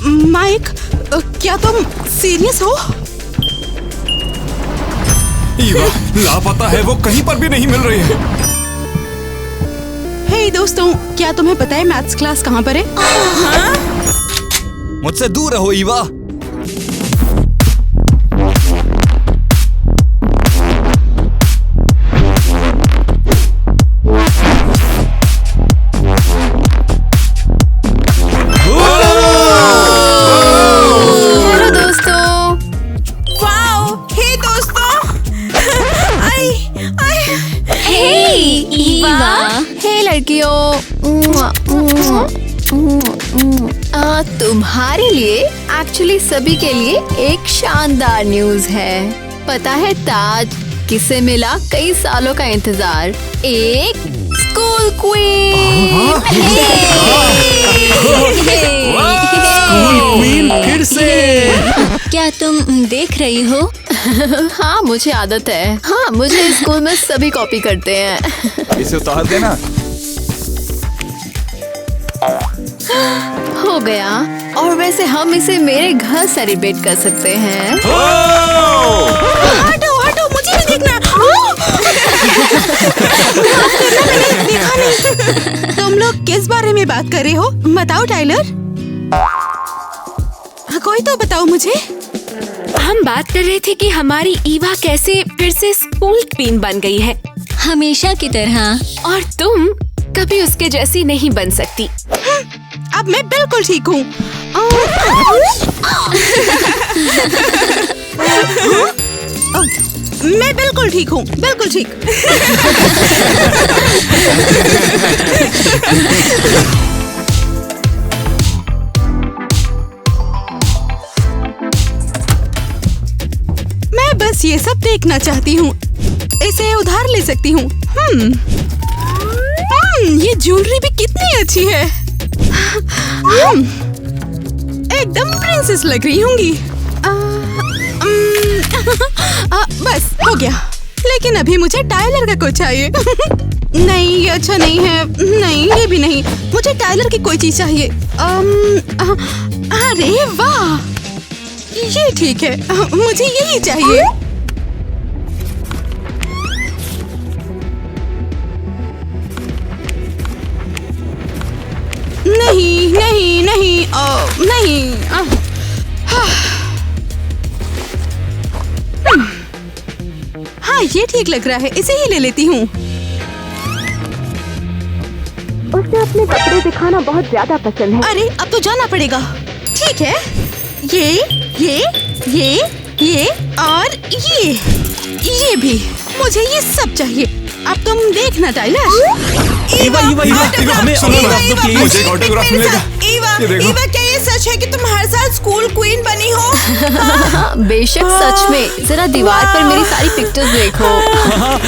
Mic, क्या तुम serious हो? ईवा लापता है, वो कहीं पर भी नहीं मिल रही है। हे दोस्तों, क्या तुम्हें पता है मैथ्स क्लास कहाँ पर है? मुझसे दूर रहो ईवा। हेलो दोस्तों। वाओ, हे दोस्तों। हे ईवा। हे लड़कियों, तुम्हारे लिए एक्चुअली सभी के लिए एक शानदार न्यूज है। पता है ताज किसे मिला कई सालों का इंतजार? एक स्कूल क्वीन। स्कूल क्वीन फिर से। क्या तुम देख रही हो? हाँ, मुझे आदत है। हाँ, मुझे स्कूल में सभी कॉपी करते हैं। इसे उतार देना। हो गया। और वैसे हम इसे मेरे घर सेलिब्रेट कर सकते हैं। हटो हटो, मुझे भी देखना। देखा नहीं। तुम लोग किस बारे में बात कर रहे हो? बताओ टाइलर। कोई तो बताओ मुझे। हम बात कर रहे थे कि हमारी ईवा कैसे फिर से स्कूल क्वीन बन गई है, हमेशा की तरह। और तुम कभी उसके जैसी नहीं बन सकती। अब मैं बिल्कुल ठीक हूँ। मैं बिल्कुल ठीक हूँ, बिल्कुल ठीक। मैं बस ये सब देखना चाहती हूँ। इसे उधार ले सकती हूँ। ये ज्वेलरी भी कितनी अच्छी है। एकदम प्रिंसेस लग रही होंगी। बस हो गया। लेकिन अभी मुझे टाइलर का कुछ चाहिए। नहीं, ये अच्छा नहीं है। नहीं, ये भी नहीं। मुझे टाइलर की कोई चीज चाहिए। अरे वाह, ये ठीक है। मुझे यही चाहिए। नहीं नहीं नहीं, नहीं। हाँ, ये ठीक लग रहा है। इसे ही ले लेती हूँ। उसे अपने कपड़े दिखाना बहुत ज्यादा पसंद है। अरे, अब तो जाना पड़ेगा। ठीक है, ये और ये भी। मुझे ये सब चाहिए। अब तुम देखना टाइलर। ईवा हमें प्लीज। मुझे एक ऑटोग्राफ मिलेगा। ये देखो। ईवा, क्या ये सच है कि तुम हर साल स्कूल क्वीन बनी हो? बेशक सच में। जरा दीवार पर मेरी सारी पिक्चर्स देखो। हाँ,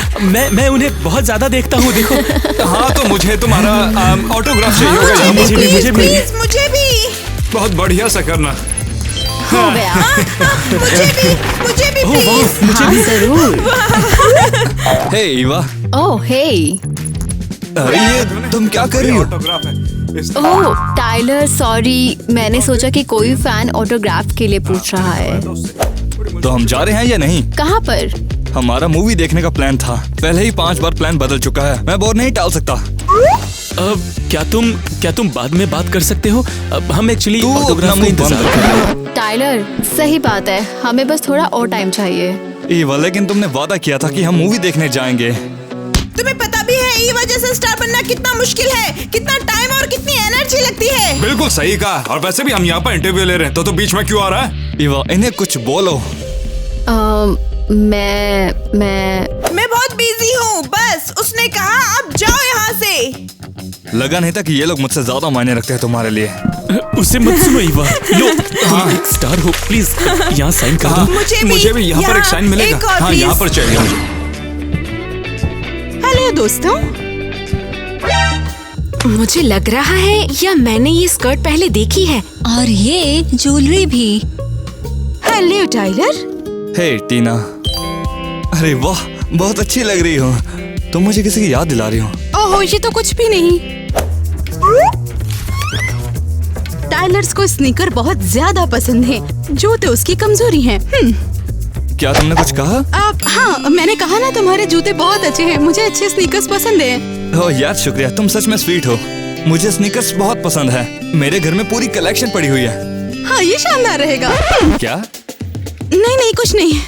मैं उन्हें बहुत ज्यादा देखता हूँ। देखो। हाँ, तो मुझे तुम्हारा ऑटोग्राफ चाहिए होगा। हाँ, मुझे भी। बहुत बढ़िया सा करना। हो गया। मुझे भी ओह वाह, मुझे हाँ, भी। जरूर। हे ईवा। ओह हे। अरे ये तुम क्या कर रही हो? ऑटोग्राफ है। ओह टाइलर, सॉरी। मैंने सोचा कि कोई फैन ऑटोग्राफ के लिए पूछ रहा है। तो हम जा रहे हैं या नहीं? कहाँ पर? हमारा मूवी देखने का प्लान था। पहले ही 5 बार प्लान बदल चुका है। मैं बोर नहीं टाल सकता। अब क्या तुम बाद में बात कर सकते हो? अब हम एक्चुअली तू ऑटोग्राफ अपना का मुंह बंद इंतजार कर रहे हैं। टाइलर, सही बात है। हमें बस थोड़ा और टाइम चाहिए। ईवा, लेकिन तुमने वादा किया था कि हम मूवी देखने जाएंगे। तुम्हें पता भी है ईवा जैसा स्टार बनना कितना मुश्किल है, कितना टाइम और कितनी एनर्जी लगती है। बिल्कुल सही कहा। और वैसे भी हम यहाँ पर इंटरव्यू ले रहे हैं, तो बीच में क्यों आ रहा है? ईवा, इन्हें कुछ बोलो। मैं बहुत बिजी हूँ। बस उसने कहा अब जाओ यहाँ से। लगा नहीं था कि ये लोग मुझसे ज्यादा मायने रखते हैं तुम्हारे लिए। उससे मत सुनो ईवा। लो, तुम एक स्टार हो, प्लीज यहाँ साइन कर दो। मुझे भी यहाँ पर एक साइन मिलेगा। एक और हाँ, please। यहाँ पर चाहिए मुझे। हेलो दोस्तों। मुझे लग रहा है या मैंने ये स्कर्ट पहले देखी है। और ये ज्वेलरी भी। Hello Tyler. Hey Tina. अरे वाह, बहुत अच्छी लग रही हो। तुम मुझे किसी की याद दिला रही हो। ओह, ये तो कुछ भी नहीं। टाइलर्स को स्नीकर बहुत ज्यादा पसंद है। जूते उसकी कमजोरी हैं। क्या तुमने कुछ कहा? हाँ, मैंने कहा ना तुम्हारे जूते बहुत अच्छे हैं। मुझे अच्छे स्नीकर्स पसंद है। ओह यार शुक्रिया, तुम सच में स्वीट हो। मुझे स्नीकर्स बहुत पसंद है। मेरे घर में पूरी कलेक्शन पड़ी हुई है। हाँ, ये शानदार रहेगा। क्या? नहीं कुछ नहीं।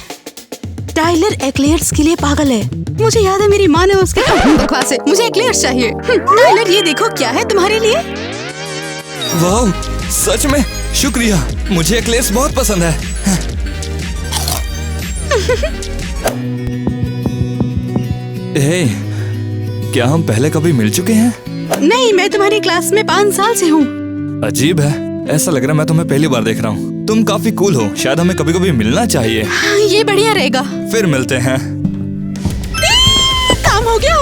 टाइलर एक्लेयर्स के लिए पागल है। मुझे याद है मेरी माँ ने उसके बकवास है। मुझे एक्लेयर्स चाहिए। टाइलर ये देखो क्या है तुम्हारे लिए। वाह, सच में शुक्रिया। मुझे एक्लेयर्स बहुत पसंद है। हे, क्या हम पहले कभी मिल चुके हैं? नहीं, मैं तुम्हारी क्लास में 5 साल से हूँ। अजीब है, ऐसा लग रहा है मैं तुम्हें पहली बार देख रहा हूँ। तुम काफी कूल हो, शायद हमें कभी कभी मिलना चाहिए। ये बढ़िया रहेगा। फिर मिलते हैं। काम हो गया।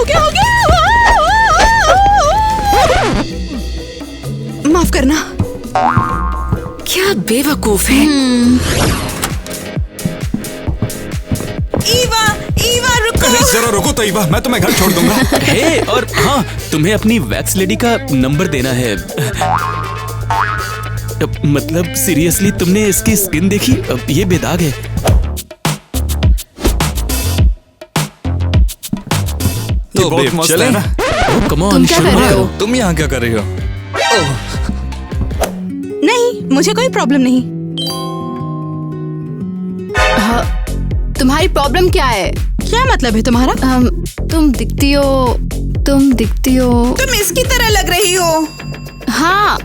माफ करना। क्या बेवकूफ है। ईवा रुको। अरे जरा रुको तैयबा, मैं तुम्हें घर छोड़ दूंगा। हे, और हाँ, तुम्हें अपनी वैक्स लेडी का नंबर देना है। मतलब सीरियसली, तुमने इसकी स्किन देखी? ये बेदाग है। तो बहुत बेब, मस्त चलें? है ना? ओह कम ऑन, तुम क्या कर रहे हो? तुम यहाँ क्या कर रही हो? ओह, नहीं, मुझे कोई प्रॉब्लम नहीं। तुम्हारी प्रॉब्लम क्या है? क्या मतलब है तुम्हारा? तुम दिखती हो। तुम इसकी तरह लग रही हो। हाँ,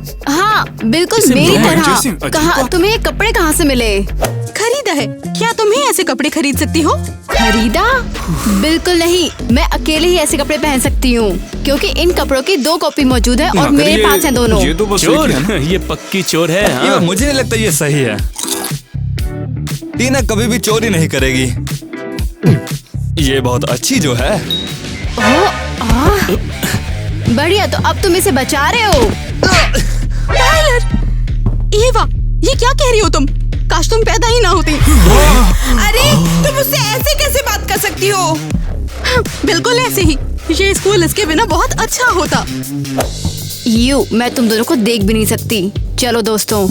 बिल्कुल मेरी बहुत तरह। जैसी, अजीब कहाँ बात। तुम्हें ये कपड़े कहाँ से मिले? खरीदा है। क्या तुम ही ऐसे कपड़े खरीद सकती हो? खरीदा? बिल्कुल नहीं, मैं अकेले ही ऐसे कपड़े पहन सकती हूँ क्योंकि इन कपड़ों की 2 कॉपी मौजूद है और मगर मेरे पास हैं दोनों। ये तो बस चोर, एक है ना। ये पक्की चोर है। ये हाँ। मुझे नहीं लगता ये सही है। टीना कभी भी चोरी नहीं करेगी। ये बहुत अच्छी जो है। बढ़िया, तो अब तुम इसे बचा रहे हो। टाइलर! ईवा, ये क्या कह रही हो तुम? काश तुम पैदा ही ना होती। अरे, तुम मुझसे ऐसे कैसे बात कर सकती हो? बिल्कुल ऐसे ही। ये स्कूल इसके बिना बहुत अच्छा होता। मैं तुम दोनों को देख भी नहीं सकती। चलो दोस्तों।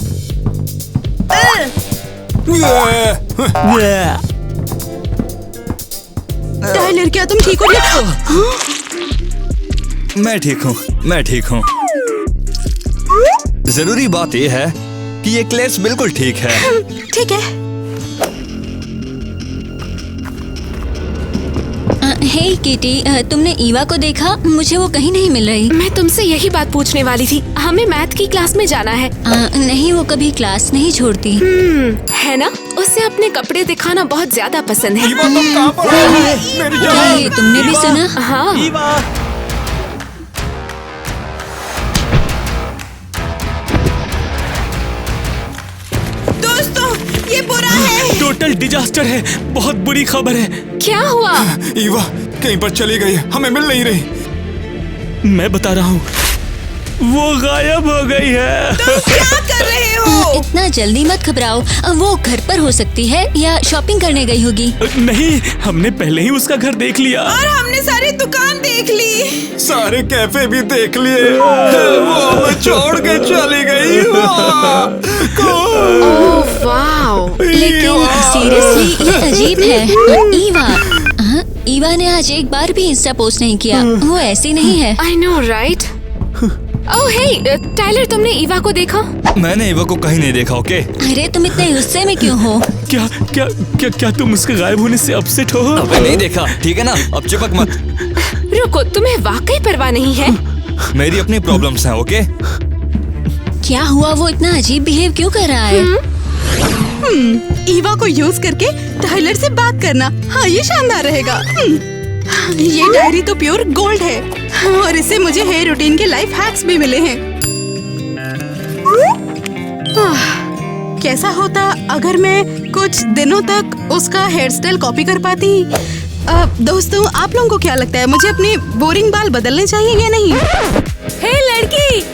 टाइलर, क्या तुम ठीक हो? मैं ठीक हूँ। जरूरी बात यह है कि ये क्लेस बिल्कुल ठीक है। ठीक है। हे किटी, तुमने ईवा को देखा? मुझे वो कहीं नहीं मिल रही। मैं तुमसे यही बात पूछने वाली थी। हमें मैथ की क्लास में जाना है। नहीं, वो कभी क्लास नहीं छोड़ती। है ना? उसे अपने कपड़े दिखाना बहुत ज्यादा पसंद है। ईवा, तुम कहाँ पर हो? मेरी क्या जान। ये तुमने भी सुना? हाँ, दोस्तों, ये बुरा है। टोटल डिजास्टर है। बहुत बुरी खबर है। क्या हुआ? ईवा कहीं पर चली गई है, हमें मिल नहीं रही। मैं बता रहा हूँ, वो गायब हो गई है। क्या कर रहे हो? इतना जल्दी मत घबराओ। वो घर पर हो सकती है या शॉपिंग करने गई होगी। नहीं, हमने पहले ही उसका घर देख लिया। और हमने सारी दुकान देख ली। सारे कैफे भी देख लिए। वो हमें छोड़ के चली गई। ओह वाह। लेकिन सीरियसली ये अजीब है। ईवा ने आज एक बार भी इंस्टा पोस्ट नहीं किया। वो ऐसी नहीं है। I know right. Oh hey Tyler, तुमने ईवा को देखा? मैंने ईवा को कहीं नहीं देखा। ओके, अरे तुम इतने गुस्से में क्यों हो? क्या क्या क्या क्या तुम उसके गायब होने से अपसेट हो? अबे नहीं देखा, ठीक है ना? अब चिपक मत। रुको, तुम्हें वाकई परवाह नहीं है? मेरी अपनी प्रॉब्लम्स हैं। ओके, क्या हुआ? वो इतना अजीब बिहेव क्यों कर रहा है? ईवा को यूज करके टाइलर से बात करना। हाँ, ये शानदार रहेगा। ये डायरी तो प्योर गोल्ड है और इससे मुझे हेयर रूटीन के लाइफ हैक्स भी मिले हैं। कैसा होता अगर मैं कुछ दिनों तक उसका हेयर स्टाइल कॉपी कर पाती? दोस्तों, आप लोगों को क्या लगता है, मुझे अपने बोरिंग बाल बदलने चाहिए या नहीं? हे लड़की!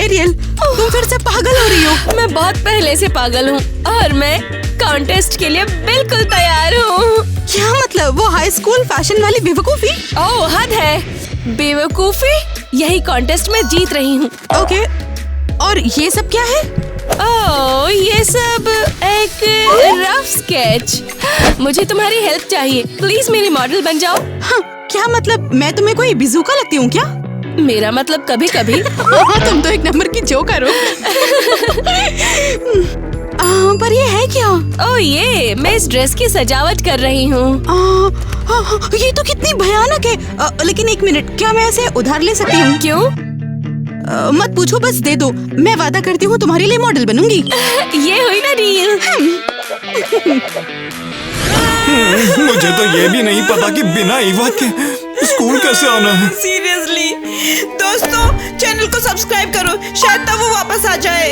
एरियल, तुम फिर से पागल हो रही हो। मैं बहुत पहले से पागल हूँ और मैं कॉन्टेस्ट के लिए बिल्कुल तैयार हूँ। क्या मतलब? वो हाई स्कूल फैशन वाली बेवकूफी? ओह हद है। बेवकूफी? यही कॉन्टेस्ट में जीत रही हूँ। ओके, और ये सब क्या है? ओह, ये सब एक रफ स्केच। मुझे तुम्हारी हेल्प चाहिए, प्लीज मेरी मॉडल बन जाओ। हाँ, क्या मतलब मैं तुम्हें कोई बिजूका लगती हूँ क्या? मेरा मतलब कभी कभी। तुम तो एक नंबर की जोकर हो। पर ये है क्या? ओह ये, मैं इस ड्रेस की सजावट कर रही हूँ। ये तो कितनी भयानक है। लेकिन एक मिनट, क्या मैं ऐसे उधार ले सकती हूँ? क्यों? मत पूछो, बस दे दो। मैं वादा करती हूँ तुम्हारे लिए मॉडल बनूंगी। ये हुई ना डील। मुझे तो ये भी नहीं पता कि बिना ईवा के स्कूल कैसे आना है। सीरियसली दोस्तों, चैनल को सब्सक्राइब करो, शायद तब वो वापस आ जाए।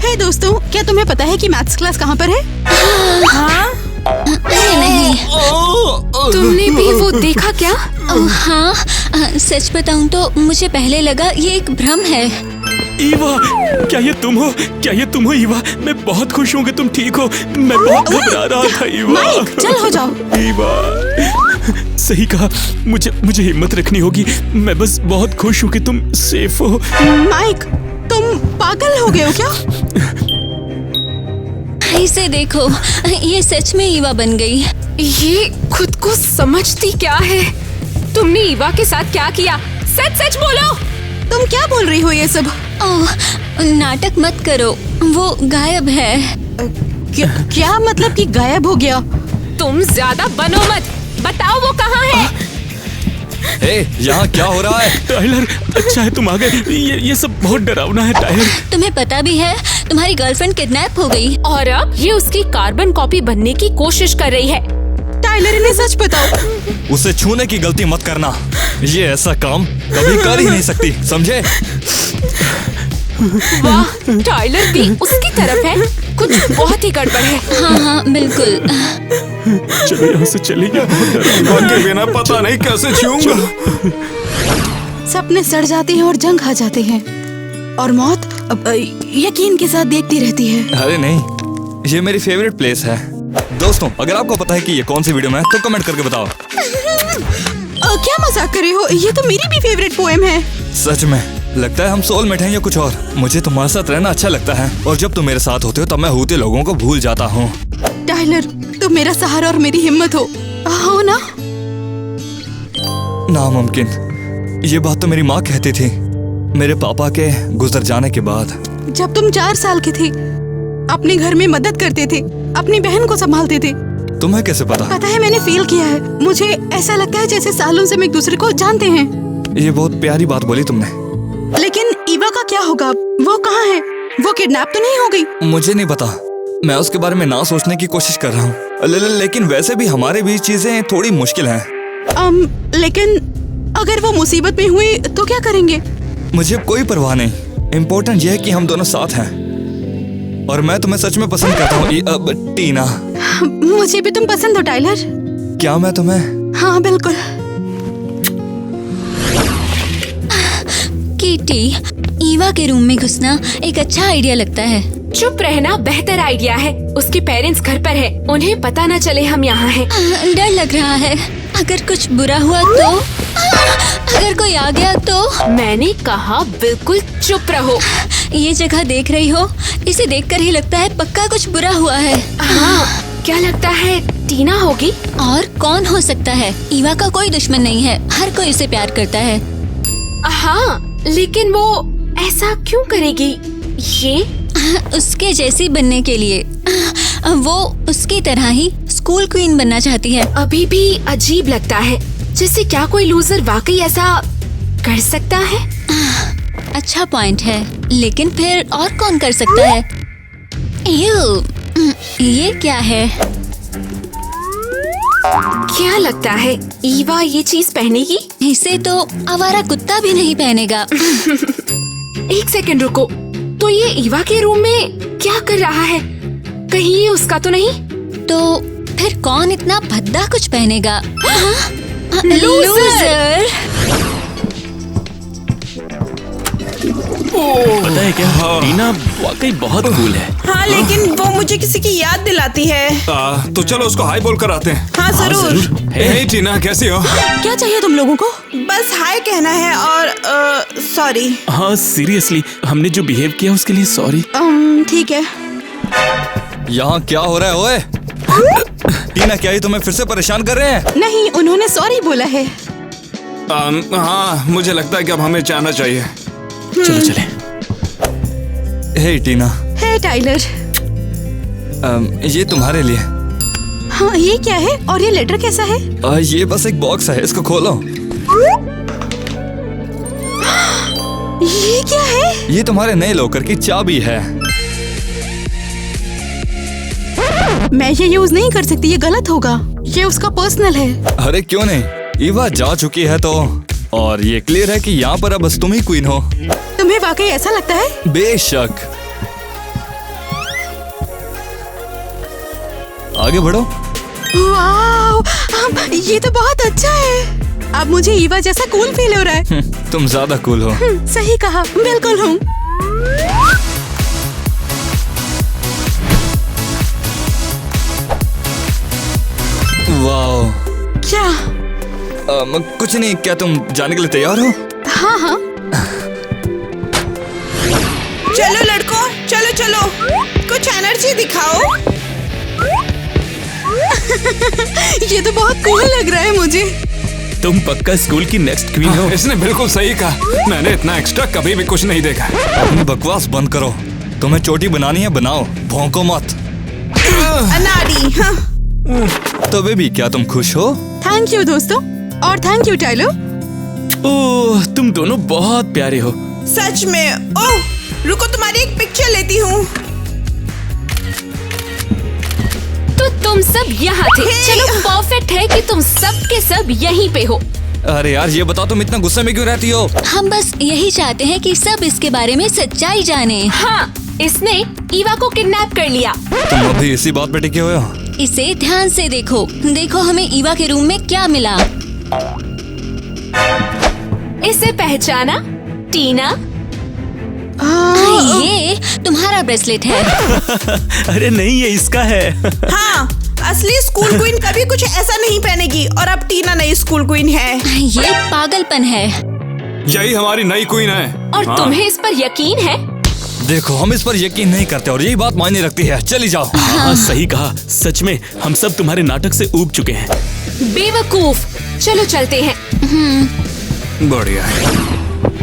हे दोस्तों, क्या तुम्हें पता है कि मैथ्स क्लास कहाँ पर है? नहीं, तुमने भी वो देखा क्या? हाँ, सच बताऊं तो मुझे पहले लगा ये एक भ्रम है। ईवा, क्या ये तुम हो? क्या ये तुम हो ईवा? मैं बहुत खुश हूँ कि तुम ठीक हो। मैं बहुत घबरा रहा था ईवा। माइक, चल हो जाओ। ईवा, सही कहा। मुझे हिम्मत रखनी होगी। मैं बस बहुत खुश हूँ कि तुम सेफ हो। माइक, तुम पागल हो गए हो क्या? इसे देखो, ये सच में ईवा बन गई। ये खुद को समझती क्या है? तुमने ईवा के साथ क्या किया? सच सच बोलो। तुम क्या बोल रही हो ये सब? ओह, नाटक मत करो, वो गायब है। क्या मतलब कि गायब हो गया? तुम ज्यादा बनो मत, बताओ वो कहाँ है? यहाँ क्या हो रहा है? टाइलर, अच्छा है तुम आ गए। ये सब बहुत डरावना है टाइलर। तुम्हें पता भी है तुम्हारी गर्लफ्रेंड किडनैप हो गई और अब ये उसकी कार्बन कॉपी बनने की कोशिश कर रही है। टाइलर, इन्हें सच बताओ। उसे छूने की गलती मत करना। ये ऐसा काम कभी कर ही नहीं सकती, समझे? वाह, टाइलर भी उसकी तरफ है। कुछ बहुत ही गड़बड़ है। हाँ, बिल्कुल। चलो यहाँ से चलेंगे। ईवा के बिना पता नहीं कैसे छूऊंगा। सपने सड़ जाते हैं और जंग आ जाते हैं, और मौत यकीन के साथ देखती रहती है। अरे नहीं, ये मेरी फेवरेट प्लेस है। दोस्तों, अगर आपको पता है कि ये कौन सी वीडियो में है तो कमेंट करके बताओ। क्या मजाक कर रहे हो? ये तो मेरी भी फेवरेट पोएम है। सच में लगता है हम सोलमेट हैं या कुछ और। मुझे तुम्हारे साथ रहना अच्छा लगता है, और जब तुम मेरे साथ होते हो तब मैं होते लोगों को भूल जाता हूँ। टाइलर, तुम मेरा सहारा और मेरी हिम्मत हो ना? नामुमकिन, ये बात तो मेरी माँ कहती थी मेरे पापा के गुजर जाने के बाद। जब तुम 4 साल के थे, अपने घर में मदद करते थे, अपनी बहन को संभालते थे। तुम्हें कैसे पता? पता है, मैंने फील किया है। मुझे ऐसा लगता है जैसे सालों से हम एक दूसरे को जानते हैं। ये बहुत प्यारी बात बोली तुमने। लेकिन ईवा का क्या होगा? वो कहाँ है? वो किडनैप तो नहीं हो गई? मुझे नहीं पता, मैं उसके बारे में ना सोचने की कोशिश कर रहा हूँ। लेकिन वैसे भी हमारे बीच चीजें थोड़ी मुश्किल हैं। लेकिन अगर वो मुसीबत में हुई तो क्या करेंगे? मुझे कोई परवाह नहीं। इम्पोर्टेंट यह है कि हम दोनों साथ हैं, और मैं तुम्हें सच में पसंद करता हूँ टीना। मुझे भी तुम पसंद हो टाइलर। क्या मैं तुम्हें? हाँ, बिल्कुल। कीटी, ईवा के रूम में घुसना एक अच्छा आइडिया लगता है। चुप रहना बेहतर आइडिया है। उसके पेरेंट्स घर पर है, उन्हें पता न चले हम यहाँ हैं। डर लग रहा है, अगर कुछ बुरा हुआ तो? अगर कोई आ गया तो? मैंने कहा बिल्कुल चुप रहो। ये जगह देख रही हो? इसे देखकर ही लगता है पक्का कुछ बुरा हुआ है। हाँ, क्या लगता है टीना होगी? और कौन हो सकता है? ईवा का कोई दुश्मन नहीं है, हर कोई उसे प्यार करता है। हाँ, लेकिन वो ऐसा क्यों करेगी? ये उसके जैसी बनने के लिए। वो उसकी तरह ही स्कूल क्वीन बनना चाहती है। अभी भी अजीब लगता है, जैसे क्या कोई लूजर वाकई ऐसा कर सकता है? अच्छा पॉइंट है, लेकिन फिर और कौन कर सकता है? ये क्या है? क्या लगता है ईवा ये चीज पहनेगी? इसे तो आवारा कुत्ता भी नहीं पहनेगा। एक सेकंड रुको, तो ये ईवा के रूम में क्या कर रहा है? कहीं ये उसका तो नहीं? तो फिर कौन इतना भद्दा कुछ पहनेगा? लूजर! पता है क्या, टीना वाकई बहुत कूल है। हाँ लेकिन वो मुझे किसी की याद दिलाती है। तो चलो उसको हाई बोल कर आते हैं। हाँ जरूर। हे टीना, कैसी हो? क्या चाहिए तुम लोगों को? बस हाय कहना है और सॉरी। हाँ सीरियसली, हमने जो बिहेव किया उसके लिए सॉरी। ठीक है। यहाँ क्या हो रहा है ओए? टीना, क्या ये तुम्हें फिर से परेशान कर रहे हैं? नहीं, उन्होंने सॉरी बोला है। हाँ, मुझे लगता है कि अब हमें जाना चाहिए। चलो चले। हे टीना, हे टाइलर। ये तुम्हारे लिए। हाँ, ये क्या है और ये लेटर कैसा है? ये बस एक बॉक्स है, इसको खोलो। ये क्या है? ये तुम्हारे नए लॉकर की चाबी है। मैं ये यूज नहीं कर सकती, ये गलत होगा। ये उसका पर्सनल है। अरे क्यों नहीं, ईवा जा चुकी है तो। और ये क्लियर है कि यहाँ पर अब बस तुम ही क्वीन हो। तुम्हें वाकई ऐसा लगता है? बेशक। आगे बढ़ो। वाव, ये तो बहुत अच्छा है। अब मुझे ईवा जैसा कूल फील हो रहा है। तुम ज्यादा कूल हो। सही कहा, बिल्कुल हूँ। वाह। क्या? कुछ नहीं, क्या तुम जाने के लिए तैयार हो? हाँ हाँ। चलो लड़कों, चलो चलो, कुछ एनर्जी दिखाओ। ये तो बहुत कूल लग रहा है मुझे। तुम पक्का स्कूल की नेक्स्ट क्वीन हो। इसने बिल्कुल सही कहा। मैंने इतना एक्स्ट्रा कभी भी कुछ नहीं देखा। अपनी बकवास बंद करो। तुम्हें चोटी बनानी है, बनाओ, भौंको मत। अनाड़ी। हाँ। तो बेबी, क्या तुम खुश हो? थैंक यू दोस्तों, और थैंक यू टाइलर। ओह, तुम दोनों बहुत प्यारे हो। सच में। ओह, रुको तुम्हारी एक पिक्चर लेती हूँ। तो तुम सब यहाँ थे। चलो, परफेक्ट है कि तुम सब के सब यहीं पे हो। अरे यार, ये बताओ तुम इतना गुस्से में क्यों रहती हो? हम बस यही चाहते हैं कि सब इसके बारे में सच्चाई जाने। हाँ, इसने ईवा को किडनैप कर लिया। तुम अभी इसी बात पे टिके हुए हो? इसे ध्यान से देखो। देखो हमें ईवा के रूम में क्या मिला। इसे पहचाना? टीना? ये तुम्हारा ब्रेसलेट है। अरे नहीं, ये इसका है। हाँ, असली स्कूल क्वीन कभी कुछ ऐसा नहीं पहनेगी और अब टीना नई स्कूल क्वीन है। ये पागलपन है। यही हमारी नई क्वीन है। और तुम्हें इस पर यकीन है? देखो, हम इस पर यकीन नहीं करते और यही बात मायने रखती है। चली जाओ। हाँ, सही कहा। सच में हम सब तुम्हारे नाटक से ऊब चुके हैं। बेवकूफ। चलो चलते हैं। बढ़िया है।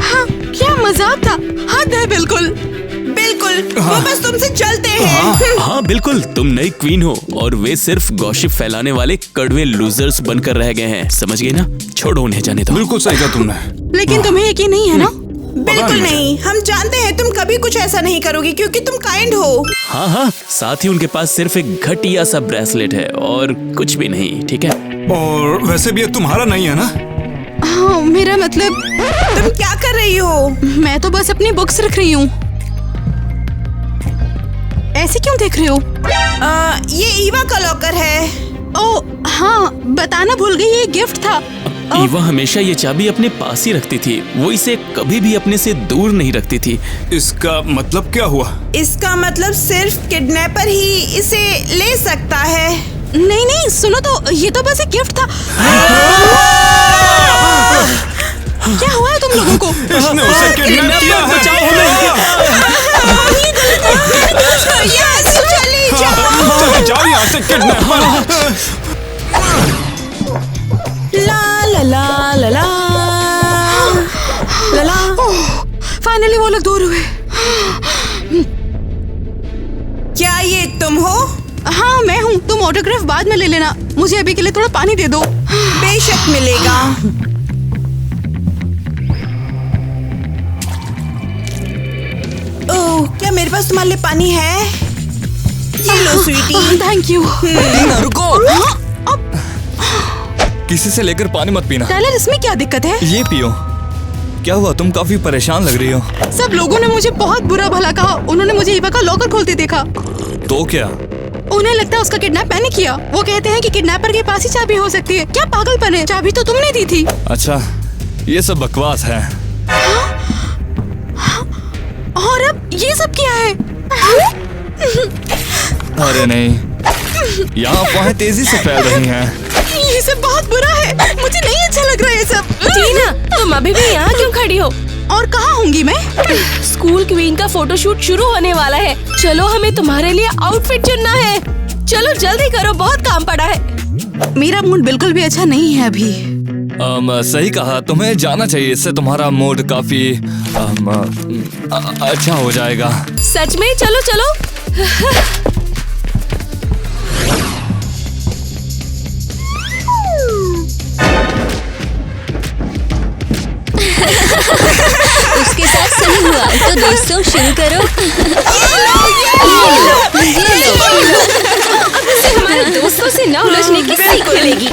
हाँ, क्या मजाक था। हद है बिल्कुल। बिल्कुल, वो बस तुमसे चलते हैं। हाँ बिल्कुल, तुम नई क्वीन हो और वे सिर्फ गॉसिप फैलाने वाले कड़वे लूजर्स बनकर रह गए हैं। समझ गए ना? छोड़ो, उन्हें जाने दो। बिल्कुल सही कहा तुमने। लेकिन तुम्हें यकीन नहीं है ना? बिल्कुल नहीं, हम जानते हैं तुम कभी कुछ ऐसा नहीं करोगी क्योंकि तुम काइंड हो। हाँ हाँ, साथ ही उनके पास सिर्फ एक घटिया सा ब्रेसलेट है और कुछ भी नहीं। ठीक है? और वैसे भी ये तुम्हारा नहीं है ना? हाँ, मेरा मतलब। तुम क्या कर रही हो? मैं तो बस अपनी बुक्स रख रही हूँ। ऐसे क्यों देख रहे हो? ये ईवा का लॉकर है। ओ हाँ, बताना भूल गई, ये गिफ्ट था। ईवा हमेशा ये चाबी अपने पास ही रखती थी। वो इसे कभी भी अपने से दूर नहीं रखती थी। इसका मतलब क्या हुआ? इसका मतलब सिर्फ किडनैपर ही इसे ले सकता है। नहीं नहीं, सुनो तो, ये तो बस एक गिफ्ट था। क्या हुआ है तुम लोगों को? इसने उसे किडनैप किया है। चली जाओ। चले जाओ यहाँ से किडनैपर। ला ला ला ला ला ला ला। फाइनली वो लोग दूर हुए। क्या ये तुम हो? हाँ, मैं हूँ। तुम ऑटोग्राफ बाद में ले लेना। मुझे अभी के लिए थोड़ा पानी दे दो। बेशक मिलेगा। ओह, क्या मेरे पास तुम्हारे लिए पानी है? ये लो स्वीटी। Thank you. टीना, रुको। किसी से लेकर पानी मत पीना। टाइलर, इसमें क्या दिक्कत है? ये पियो। क्या हुआ, तुम काफी परेशान लग रही हो। सब लोगों ने मुझे बहुत बुरा भला कहा। उन्होंने मुझे ईवा का लॉकर खोलते देखा। तो क्या? उन्हें लगता है उसका किडनैप मैंने किया। वो कहते हैं कि किडनैपर के पास ही चाबी हो सकती है। क्या पागलपन है? चाबी तो तुमने दी थी। अच्छा, ये सब बकवास है। और अब ये सब क्या है? अरे नहीं, यहाँ अफवाहें तेजी से फैल रही हैं। ये सब बहुत बुरा है, मुझे नहीं अच्छा लग रहा है ये सब। टीना, तुम अभी भी यहाँ क्यों खड़ी हो? और कहाँ होंगी मैं? स्कूल क्वीन का फोटोशूट शुरू होने वाला है। चलो, हमें तुम्हारे लिए आउटफिट चुनना है। चलो जल्दी करो, बहुत काम पड़ा है। मेरा मूड बिल्कुल भी अच्छा नहीं है अभी। सही कहा, तुम्हें जाना चाहिए, इससे तुम्हारा मूड काफी अच्छा हो जाएगा। सच में? चलो चलो। उसके साथ सही हुआ। तो दोस्तों शुरू करो। ये लो। अब इसे हमारे दोस्तों से न उलझने की सीख मिलेगी।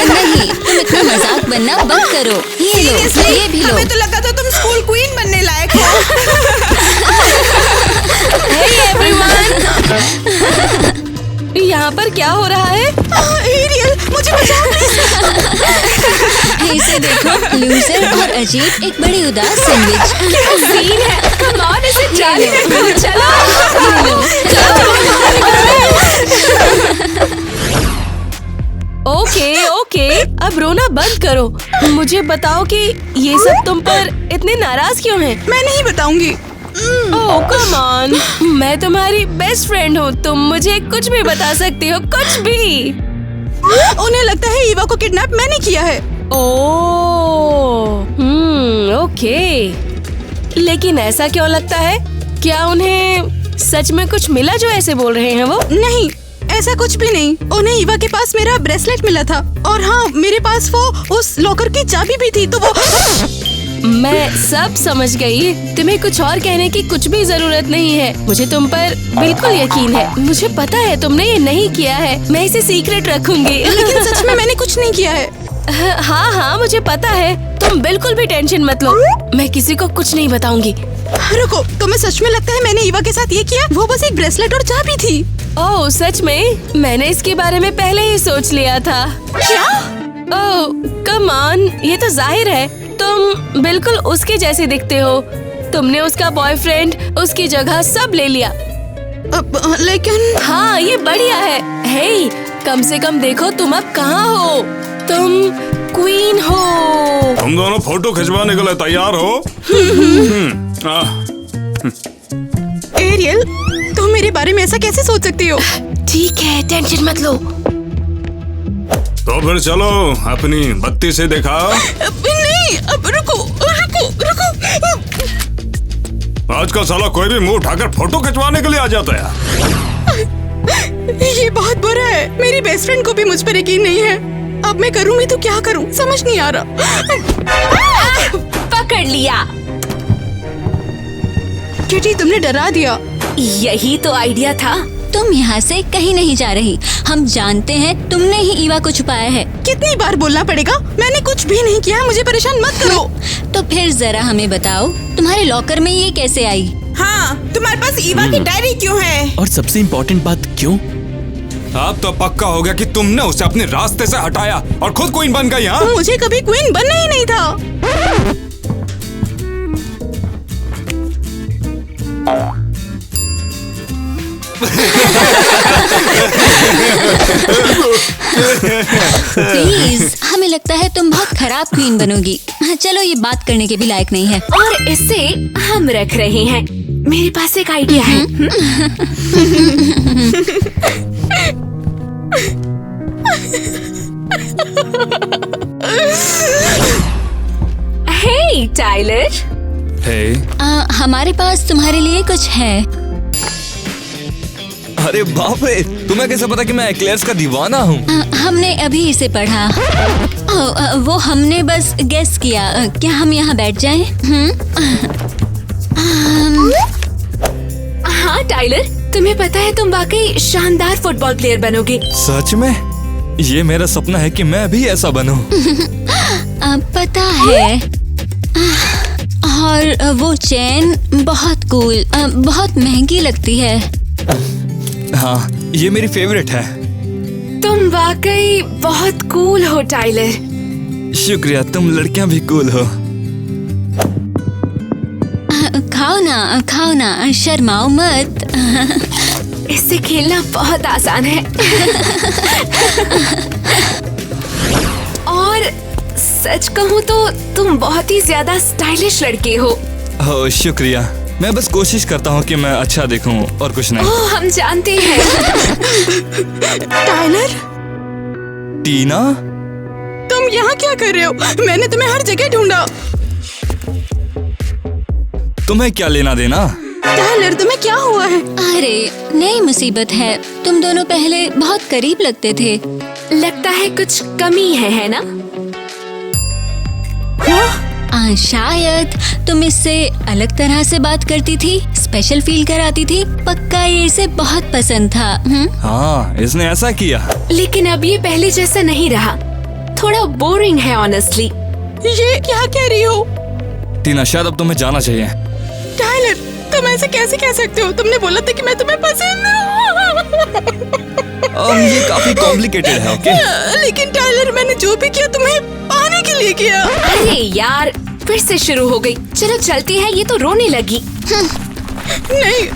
नहीं, तुम इतना मजाक बनना बंद करो। ये लो, ये भी लो। हमें तो लगा था तुम स्कूल क्वीन बनने लायक हो। Hey everyone! यहाँ पर क्या हो रहा है? एरियल, मुझे बचाओ प्लीज। इसे देखो, लूजर और अजीब एक बड़ी उदास सैंडविच। क्या सीन है? Come on, इसे जाली में डालो। ओके, अब रोना बंद करो। मुझे बताओ कि ये सब तुम पर इतने नाराज क्यों हैं? मैं नहीं बताऊंगी। ओह कम ऑन, मैं तुम्हारी बेस्ट फ्रेंड हूँ। तुम मुझे कुछ भी बता सकती हो, कुछ भी। उन्हें लगता है ईवा को किडनैप मैंने किया है। ओके। लेकिन ऐसा क्यों लगता है? क्या उन्हें सच में कुछ मिला जो ऐसे बोल रहे हैं वो? नहीं, ऐसा कुछ भी नहीं। उन्हें ईवा के पास मेरा ब्रेसलेट मिला था और हाँ, मेरे पास वो उस लॉकर की चाबी भी थी। तो वो मैं सब समझ गई। तुम्हें कुछ और कहने की कुछ भी जरूरत नहीं है। मुझे तुम पर बिल्कुल यकीन है। मुझे पता है तुमने ये नहीं किया है। मैं इसे सीक्रेट रखूंगी। लेकिन सच में मैंने कुछ नहीं किया है। हाँ, मुझे पता है। तुम बिल्कुल भी टेंशन मत लो। मैं किसी को कुछ नहीं बताऊंगी। रुको, तुम्हें सच में लगता है मैंने ईवा के साथ ये किया? वो बस एक ब्रेसलेट और चाबी थी। ओह सच में? मैंने इसके बारे में पहले ही सोच लिया था। क्या? ओह कम ऑन, ये तो जाहिर है तुम बिल्कुल उसके जैसे दिखते हो। तुमने उसका बॉयफ्रेंड, उसकी जगह सब ले लिया। लेकिन हाँ, ये बढ़िया है। हे, कम से कम देखो तुम अब कहाँ हो। तुम क्वीन हो। तुम दोनों फोटो खिंचवाने के लिए तैयार हो? एरियल, तुम मेरे बारे में ऐसा कैसे सोच सकती हो? ठीक है, टेंशन मत लो। तो फिर चलो, अपनी बत्ती से दिखाओ। नहीं, अब रुको। आज का साला कोई भी मुंह उठाकर फोटो खिंचवाने के लिए आ जाता है। ये बहुत बुरा है। मेरी बेस्ट फ्रेंड को भी मुझ पर यकीन नहीं है। अब मैं करूँ भी तो क्या करूँ, समझ नहीं आ रहा। पकड़ लिया। किटी, तुमने डरा दिया। यही तो आइडिया था। तुम यहाँ से कहीं नहीं जा रही। हम जानते हैं तुमने ही ईवा को छुपाया है। कितनी बार बोलना पड़ेगा? मैंने कुछ भी नहीं किया, मुझे परेशान मत करो। तो फिर जरा हमें बताओ, तुम्हारे लॉकर में ये कैसे आई? हाँ, तुम्हारे पास ईवा की डायरी क्यों है? और सबसे इम्पोर्टेंट बात, क्यों? अब तो पक्का हो गया कि तुमने उसे अपने रास्ते से हटाया और खुद क्वीन बन गई। हाँ, मुझे कभी क्वीन बनना ही नहीं था। प्लीज, हमें लगता है तुम बहुत खराब क्वीन बनोगी। चलो, ये बात करने के भी लायक नहीं है। और इसे हम रख रहे हैं। मेरे पास एक आइडिया है। हे टाइलर। हे, हमारे पास तुम्हारे लिए कुछ है। अरे बाप रे, तुम्हें कैसे पता कि मैं एक्लेयर्स का दीवाना हूँ? हमने अभी इसे पढ़ा। वो हमने बस गेस किया। क्या हम यहाँ बैठ जाएं? हाँ टाइलर, तुम्हें पता है तुम वाकई शानदार फुटबॉल प्लेयर बनोगे। सच में? ये मेरा सपना है कि मैं भी ऐसा बनूं। पता है। और वो चेन बहुत कूल, बहुत महंगी लगती है। हाँ, ये मेरी फेवरेट है। तुम वाकई बहुत कूल हो टाइलर। शुक्रिया, तुम लड़कियां भी कूल हो। खाओ ना, शर्माओ मत। इससे खेलना बहुत आसान है। और सच कहूँ तो तुम बहुत ही ज्यादा स्टाइलिश लड़के हो। ओह शुक्रिया। मैं बस कोशिश करता हूँ कि मैं अच्छा दिखूं और कुछ नहीं। ओह हम जानते हैं। टाइलर, टीना, तुम यहाँ क्या कर रहे हो? मैंने तुम्हें हर जगह ढूंढा। तुम्हें क्या लेना देना? टाइलर, तुम्हें क्या हुआ है? अरे नई मुसीबत है। तुम दोनों पहले बहुत करीब लगते थे। लगता है कुछ कमी है ना? शायद तुम इससे अलग तरह से बात करती थी, स्पेशल फील कराती थी। पक्का ये इसे बहुत पसंद था। हाँ, इसने ऐसा किया। लेकिन अब ये पहले जैसा नहीं रहा। थोड़ा बोरिंग है ऑनेस्टली। ये क्या कह रही हो? टीना, शायद अब तुम्हें जाना चाहिए। टाइलर, तुम ऐसे कैसे कह सकते हो? तुमने बोला था कि मैं तुम्हें पसंद हूँ। ये काफी कॉम्प्लिकेटेड है, ओके? लेकिन टाइलर, मैंने जो भी किया तुम्हें पाने के लिए किया। अरे यार, फिर से शुरू हो गई। चलो चलती है, ये तो रोने लगी। नहीं,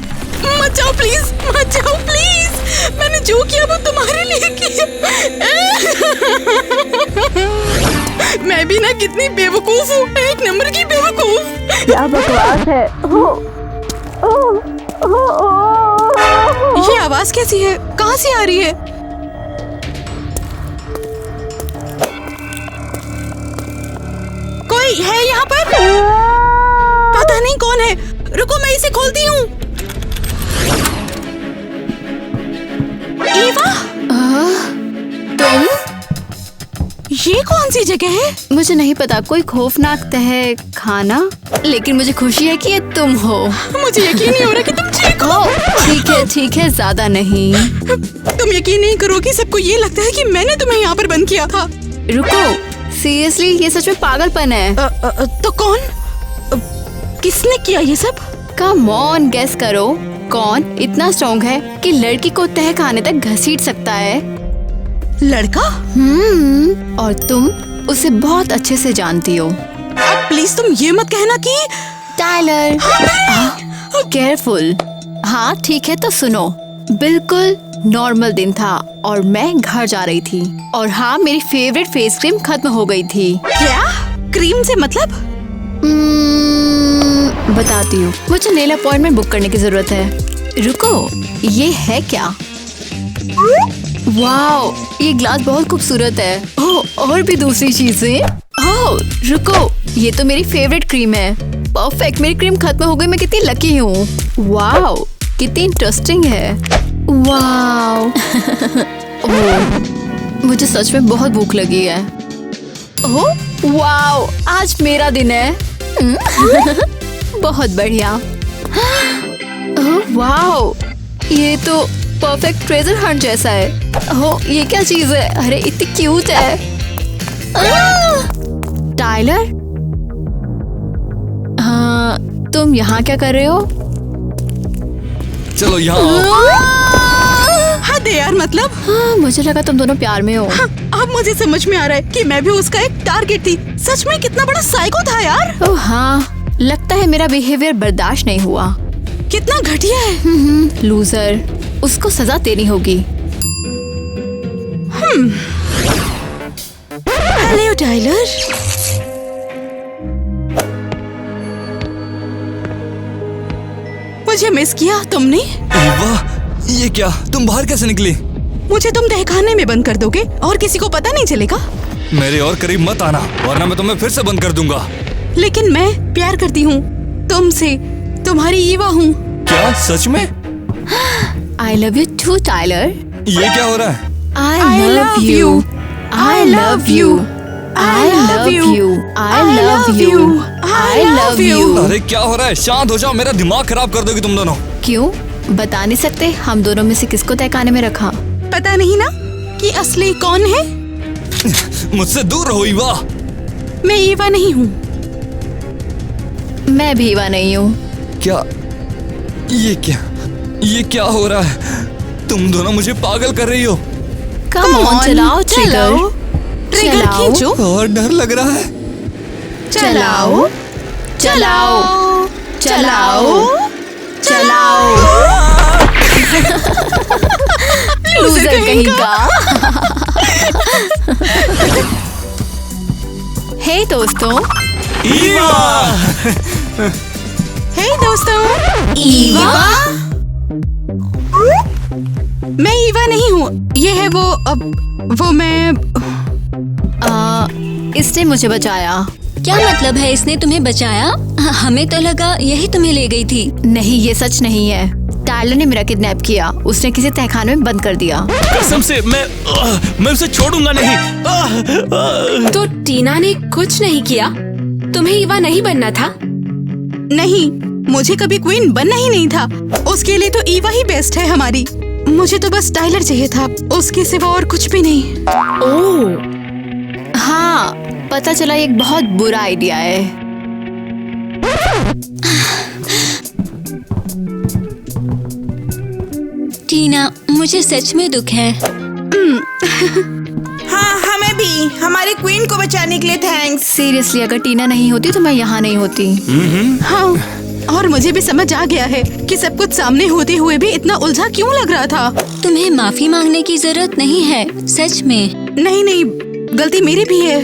मत जाओ प्लीज, मत जाओ प्लीज। मैंने जो किया वो तुम्हारे लिए किया। मैं भी ना कितनी बेवकूफ हूँ, एक नंबर की बेवकूफ। क्या बकवास है। ये आवाज कैसी है? कहाँ से आ रही है? कोई है यहाँ पर? पता नहीं कौन है। रुको, मैं इसे खोलती हूँ। ईवा, तुम? ये कौन सी जगह है? मुझे नहीं पता, कोई खौफनाक तह खाना। लेकिन मुझे खुशी है कि ये तुम हो। मुझे यकीन नहीं हो रहा कि तुम ठीक हो। ठीक है, ज्यादा नहीं। तुम यकीन नहीं करोगी, सबको ये लगता है कि मैंने तुम्हें यहाँ पर बंद किया था। रुको, सीरियसली ये सच में पागलपन है। तो कौन? किसने किया ये सब? कम ऑन, गेस करो। कौन इतना स्ट्रॉन्ग है कि लड़की को तह खाने तक घसीट सकता है? लड़का? और तुम उसे बहुत अच्छे से जानती हो। अब प्लीज तुम ये मत कहना कि टाइलर। केयरफुल। हाँ ठीक है, तो सुनो। बिल्कुल नॉर्मल दिन था और मैं घर जा रही थी। और हाँ, मेरी फेवरेट फेस क्रीम खत्म हो गई थी। क्या? क्रीम से मतलब? बताती हूँ। मुझे नेल अपॉइंटमेंट बुक करने की जरूरत है। रुको, ये है क्या? वाओ, ये ग्लास बहुत खूबसूरत है। ओह, और भी दूसरी चीजें। ओह, रुको, ये तो मेरी फेवरेट क्रीम है। परफेक्ट, मेरी क्रीम खत्म हो गई। मैं कितनी लकी हूँ। वाओ, कितनी इंटरेस्टिंग है। वाओ। ओह, मुझे सच में बहुत भूख लगी है। ओह, वाओ, आज मेरा दिन है। बहुत बढ़िया। ओह, वाओ, ये तो परफेक्ट ट्रेजर हंट जैसा है। ओह, ये क्या चीज है? अरे इतनी क्यूट है। टाइलर, हाँ, तुम यहाँ क्या कर रहे हो? चलो यहाँ। हद है यार, मतलब। हाँ, मुझे लगा तुम दोनों प्यार में हो। हाँ, अब मुझे समझ में आ रहा है कि मैं भी उसका एक टारगेट थी। सच में कितना बड़ा साइको था यार। ओह हाँ, लगता है मेरा बिहेवियर बर्दाश्त नहीं हुआ। कितना घटिया है। लूजर, उसको सजा देनी होगी। Hello Tyler. मुझे मिस किया तुमने? वाह, ये क्या? तुम बाहर कैसे निकली? मुझे तुम तहखाने में बंद कर दोगे और किसी को पता नहीं चलेगा? मेरे और करीब मत आना, वरना मैं तुम्हें फिर से बंद कर दूंगा। लेकिन मैं प्यार करती हूँ तुमसे। तुम्हारी ईवा हूँ। क्या सच में? I love you too, Tyler. ये क्या हो रहा है? I love you. I love you. I love you. I love you. I love you. अरे क्या हो रहा है? शांत हो जाओ, मेरा दिमाग खराब कर दोगी तुम दोनों। क्यों? बता नहीं सकते हम दोनों में से किसको तहखाने में रखा? पता नहीं ना कि असली कौन है? मुझसे दूर रहो ईवा। मैं ईवा नहीं हूँ। मैं भी ईवा नहीं हूँ। क्या? ये क्या हो रहा है? तुम दोनों मुझे पागल कर रही हो। Come on, चलाओ ट्रिगर। ट्रिगर खींचो। और डर लग रहा है। चलाओ, चलाओ, चलाओ चलाओ। लूजर कहीं का। हे दोस्तों, हे दोस्तों, ईवा। मैं ईवा नहीं हूँ, ये है वो मैं। इसने मुझे बचाया। क्या मतलब है इसने तुम्हें बचाया? हमें तो लगा यही तुम्हें ले गई थी। नहीं, ये सच नहीं है। टायलर ने मेरा किडनैप किया। उसने किसी तहखाने में बंद कर दिया। कसम से मैं उसे छोड़ूंगा नहीं। तो टीना ने कुछ नहीं किया? तुम्हें ईवा नहीं बनना था? नहीं, मुझे कभी क्वीन बनना ही नहीं था। उसके लिए तो ईवा ही बेस्ट है हमारी। मुझे तो बस टायलर चाहिए था, उसके सिवा और कुछ भी नहीं। ओह, हाँ, पता चला ये एक बहुत बुरा आइडिया है। टीना, मुझे सच में दुख है। हाँ, हमें भी। हमारे क्वीन को बचाने के लिए थैंक्स। सीरियसली, अगर टीना नहीं होती तो मैं यहाँ नहीं होती। हाँ, और मुझे भी समझ आ गया है कि सब कुछ सामने होते हुए भी इतना उलझा क्यों लग रहा था। तुम्हें माफी मांगने की जरूरत नहीं है, सच में। नहीं, गलती मेरी भी है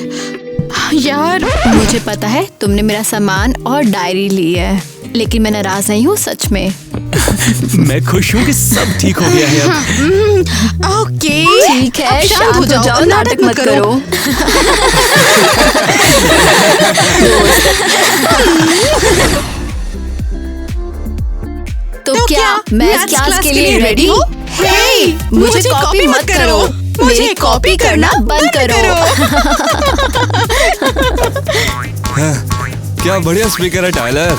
यार। मुझे पता है तुमने मेरा सामान और डायरी ली है, लेकिन मैं नाराज नहीं हूँ, सच में। मैं खुश हूँ कि सब ठीक हो गया है अब। ओके, ठीक है, अब शांत हो जाओ, नाटक मत करो। तो क्या मैथ क्लास के लिए रेडी हो? हे, मुझे कॉपी मत करो। मुझे कॉपी करना बंद करो। क्या बढ़िया स्पीकर है टायलर।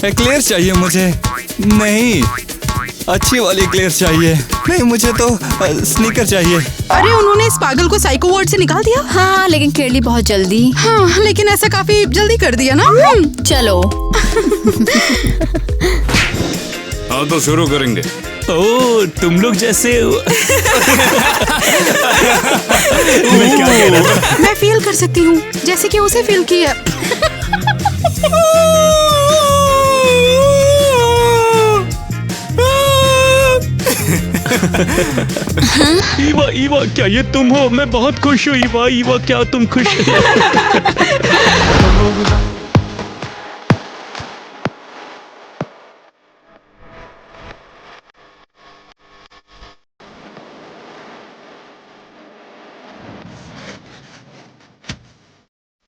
एक्लेयर चाहिए मुझे। नहीं, अच्छी वाली एक्लेयर चाहिए। नहीं, मुझे तो स्नीकर चाहिए। अरे उन्होंने इस पागल को साइको वार्ड से निकाल दिया। हाँ, लेकिन केरली बहुत जल्दी। हाँ, लेकिन ऐसा काफी जल्दी कर दिया ना। चलो। हाँ, तो शुरू करेंगे। ओ, तुम लोग जैसे मैं क्या कह रहा था? मैं फील कर सकती हूँ जैसे कि उसे फील किया। ईवा, क्या ये तुम हो? मैं बहुत खुश हूँ ईवा। क्या तुम खुश हो?